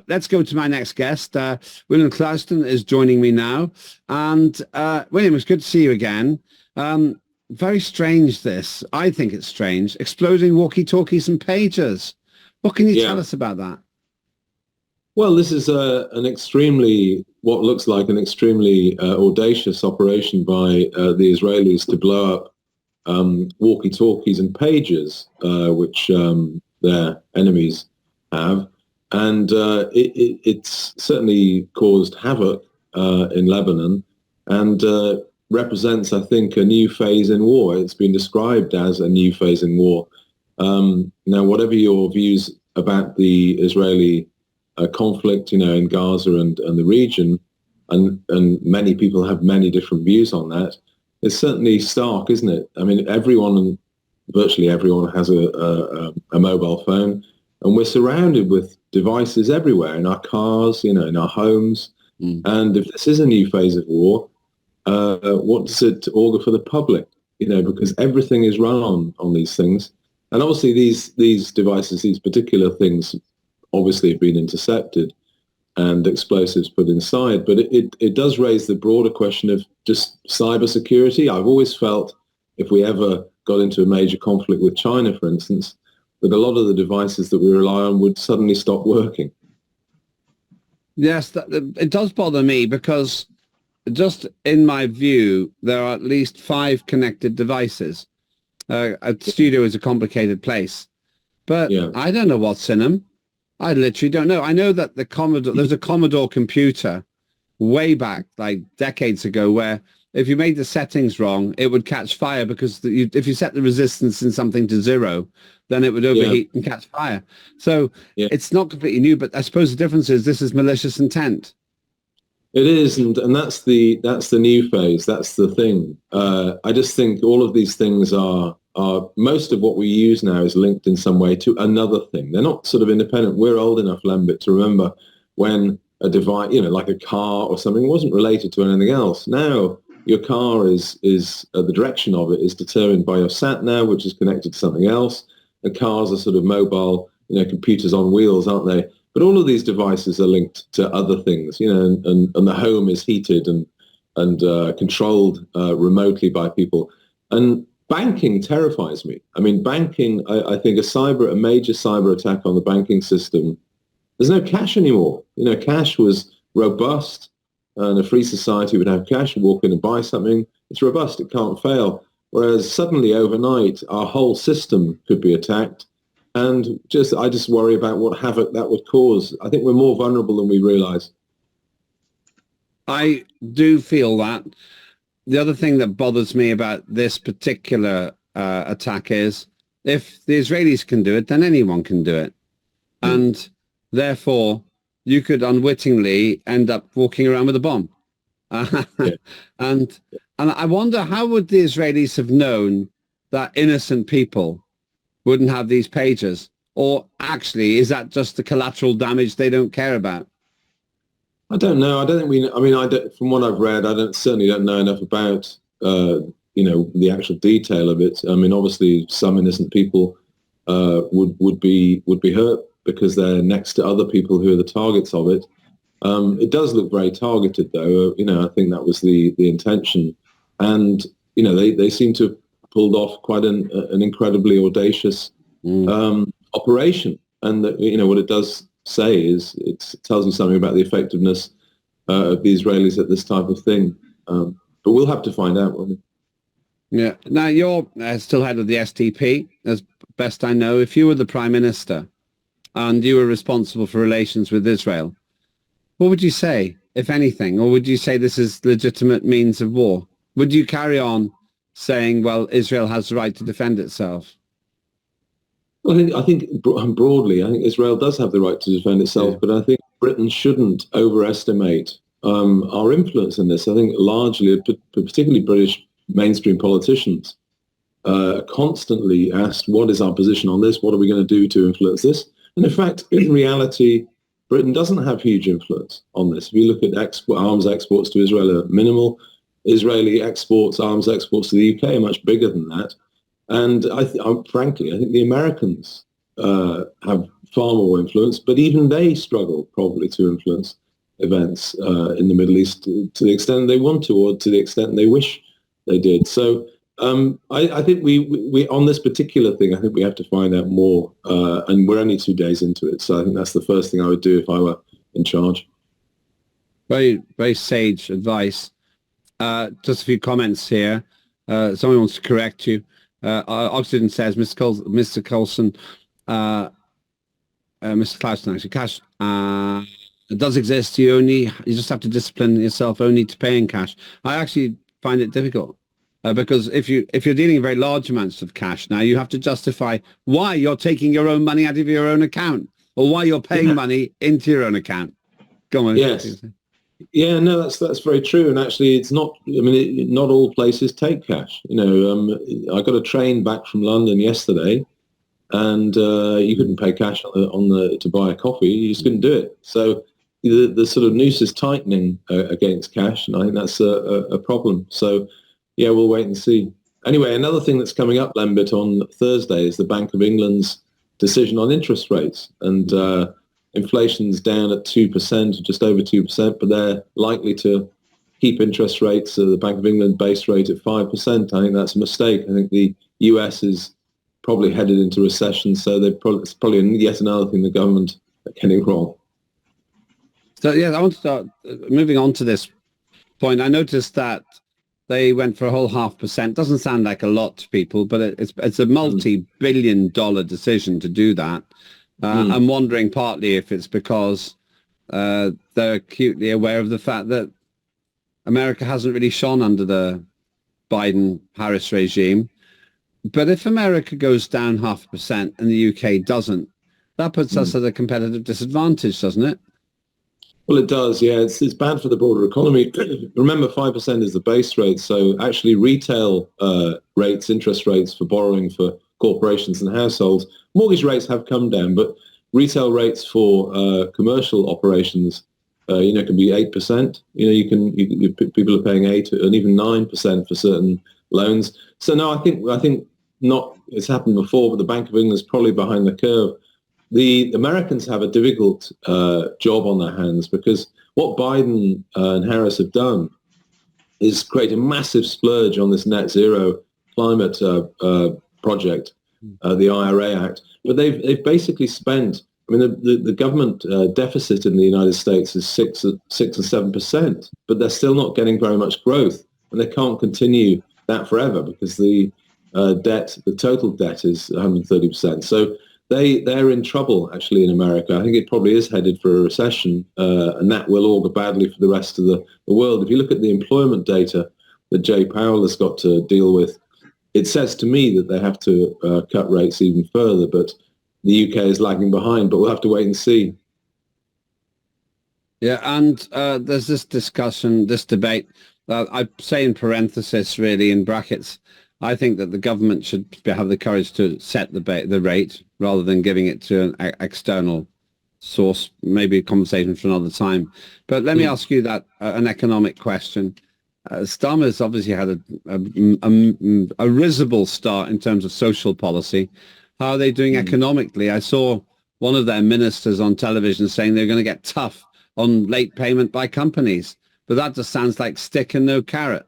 let's go to my next guest. William Clouston is joining me now. And William, it's good to see you again. Very strange, this. I think it's strange. Exploding walkie-talkies and pagers. What can you tell us about that? Well, this is what looks like an extremely audacious operation by the Israelis to blow up walkie-talkies and pagers, which their enemies have. And it's certainly caused havoc in Lebanon and represents, I think, a new phase in war. It's been described as a new phase in war. Now, whatever your views about the Israeli conflict, in Gaza and the region, and many people have many different views on that. It's certainly stark, isn't it? I mean, virtually everyone has a mobile phone, and we're surrounded with devices everywhere in our cars, in our homes. And if this is a new phase of war, what does it augur for the public? Because everything is run on these things, and obviously these devices, these particular things, obviously have been intercepted and explosives put inside. But it does raise the broader question of just cybersecurity. I've always felt if we ever got into a major conflict with China, for instance, that a lot of the devices that we rely on would suddenly stop working. Yes, it does bother me because just in my view, there are at least 5 connected devices. A studio is a complicated place, but I don't know what's in them. I literally don't know. I know that there's a Commodore computer way back, like decades ago, where if you made the settings wrong, it would catch fire because if you set the resistance in something to 0, then it would overheat and catch fire. So it's not completely new, but I suppose the difference is this is malicious intent. It is, and that's the new phase. That's the thing. I just think all of these things are most of what we use now is linked in some way to another thing. They're not sort of independent. We're old enough, Lembit, to remember when a device, like a car or something, wasn't related to anything else. Now your car is the direction of it is determined by your sat nav, which is connected to something else. And cars are sort of mobile, computers on wheels, aren't they? But all of these devices are linked to other things, and the home is heated and controlled remotely by people. And banking terrifies me. I mean, banking, I think a major cyber attack on the banking system, there's no cash anymore. Cash was robust, and a free society would have cash and walk in and buy something. It's robust, it can't fail. Whereas suddenly overnight, our whole system could be attacked. And I just worry about what havoc that would cause. I think we're more vulnerable than we realize. I do feel that. The other thing that bothers me about this particular attack is if the Israelis can do it, then anyone can do it. And therefore, you could unwittingly end up walking around with a bomb. And I wonder, how would the Israelis have known that innocent people wouldn't have these pagers? Or actually, is that just the collateral damage they don't care about? I don't know. I don't think from what I've read, certainly don't know enough about, the actual detail of it. I mean, obviously, some innocent people would be hurt because they're next to other people who are the targets of it. It does look very targeted, though. I think that was the intention. And, they seem to have pulled off quite an incredibly audacious operation. And, what it does say is it tells you something about the effectiveness of the Israelis at this type of thing. But we'll have to find out, won't we? Yeah. Now, you're still head of the STP, as best I know. If you were the Prime Minister and you were responsible for relations with Israel, what would you say, if anything? Or would you say this is legitimate means of war? Would you carry on saying, well, Israel has the right to defend itself? Well, I think broadly, Israel does have the right to defend itself, but I think Britain shouldn't overestimate our influence in this. I think largely, particularly British mainstream politicians, constantly asked, what is our position on this? What are we going to do to influence this? And in fact, in reality, Britain doesn't have huge influence on this. If you look at arms exports to Israel are minimal. Israeli arms exports to the UK are much bigger than that. And frankly, I think the Americans have far more influence, but even they struggle probably to influence events in the Middle East to the extent they want to, or to the extent they wish they did. So I think we on this particular thing, I think we have to find out more, and we're only 2 days into it. So I think that's the first thing I would do if I were in charge. Very, very sage advice. Just a few comments here. Someone wants to correct you. Oxygen says, Mr. Coulson, Mr. Clouston, actually, cash it does exist. You just have to discipline yourself only to pay in cash. I actually find it difficult because if you're dealing in very large amounts of cash now, you have to justify why you're taking your own money out of your own account or why you're paying money into your own account. Go on. Yes. Yeah, no, that's very true. And actually, it's not. I mean, not all places take cash. You know, I got a train back from London yesterday, and you couldn't pay cash to buy a coffee. You just couldn't do it. So the sort of noose is tightening against cash, and I think that's a problem. So yeah, we'll wait and see. Anyway, another thing that's coming up, Lembit, on Thursday is the Bank of England's decision on interest rates, and inflation's down at 2%, just over 2%, but they're likely to keep interest rates, the Bank of England base rate, at 5%. I think that's a mistake. I think the US is probably headed into recession, so it's probably yet another thing the government are getting wrong. So yeah, I want to start moving on to this point. I noticed that they went for a whole 0.5%. Doesn't sound like a lot to people, but it's a multi-billion-dollar decision to do that. I'm wondering partly if it's because they're acutely aware of the fact that America hasn't really shone under the Biden-Harris regime. But if America goes down 0.5% and the UK doesn't, that puts us at a competitive disadvantage, doesn't it? Well, it does, yeah. It's bad for the broader economy. Remember, 5% is the base rate. So actually retail rates, interest rates for borrowing for corporations and households, mortgage rates have come down, but retail rates for commercial operations, can be 8%. People are paying 8 and even 9% for certain loans. So no, I think not. It's happened before, but the Bank of England is probably behind the curve. The Americans have a difficult job on their hands because what Biden and Harris have done is create a massive splurge on this net zero climate project, the IRA Act. But they've basically spent. I mean, the government deficit in the United States is 6 and 7%, but they're still not getting very much growth, and they can't continue that forever because the total debt is 130%. So they're in trouble actually in America. I think it probably is headed for a recession, and that will augur badly for the rest of the world. If you look at the employment data that Jay Powell has got to deal with, it says to me that they have to cut rates even further, but the UK is lagging behind, but we'll have to wait and see. Yeah, and there's this discussion, this debate. I say in parenthesis, really, in brackets, I think that the government should have the courage to set the rate rather than giving it to an external source, maybe a conversation for another time. But let me ask you that an economic question. Starmer's obviously had a risible start in terms of social policy. How are they doing economically? I saw one of their ministers on television saying they're going to get tough on late payment by companies. But that just sounds like stick and no carrot.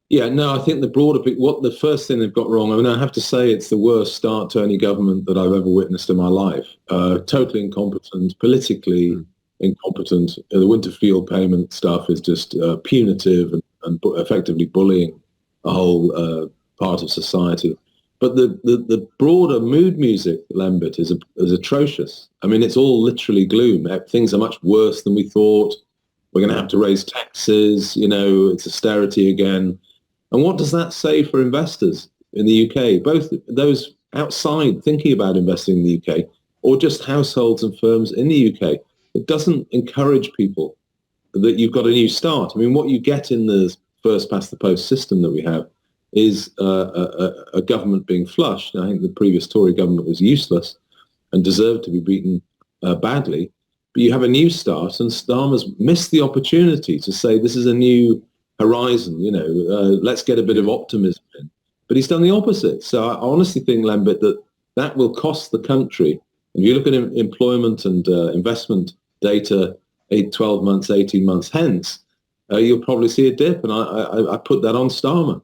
Yeah, no, I think the first thing they've got wrong, I mean, I have to say it's the worst start to any government that I've ever witnessed in my life. Totally incompetent, politically incompetent. The Winterfield payment stuff is just punitive and effectively bullying a whole part of society. But the broader mood music, Lembit, is atrocious. I mean, it's all literally gloom. Things are much worse than we thought. We're going to have to raise taxes. It's austerity again. And what does that say for investors in the UK, both those outside thinking about investing in the UK or just households and firms in the UK? It doesn't encourage people that you've got a new start. I mean, what you get in the first past the post system that we have is a government being flushed. I think the previous Tory government was useless and deserved to be beaten badly. But you have a new start, and Starmer's missed the opportunity to say this is a new horizon, let's get a bit of optimism in. But he's done the opposite. So I honestly think, Lembit, that will cost the country And if you look at employment and investment data 12 months, 18 months hence, you'll probably see a dip. And I put that on Starmer.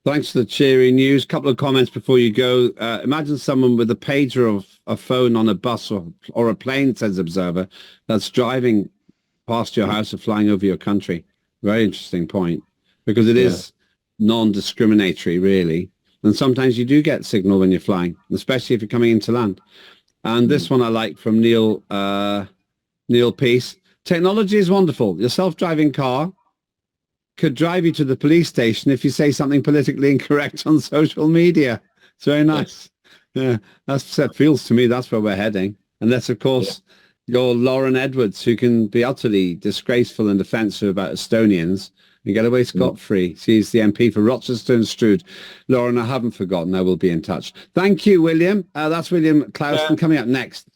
Thanks for the cheery news. Couple of comments before you go. Imagine someone with a pager or a phone on a bus or a plane, says Observer, that's driving past your house or flying over your country. Very interesting point, because it is non-discriminatory, really. And sometimes you do get signal when you're flying, especially if you're coming into land. And this one I like from Neil Peace. Technology is wonderful. Your self-driving car could drive you to the police station if you say something politically incorrect on social media. It's very nice. Yeah, that feels to me that's where we're heading. Unless, of course, you're Lauren Edwards, who can be utterly disgraceful and offensive about Estonians and get away scot-free. She's the MP for Rochester and Stroud. Lauren, I haven't forgotten. I will be in touch. Thank you, William. That's William Clouston coming up next.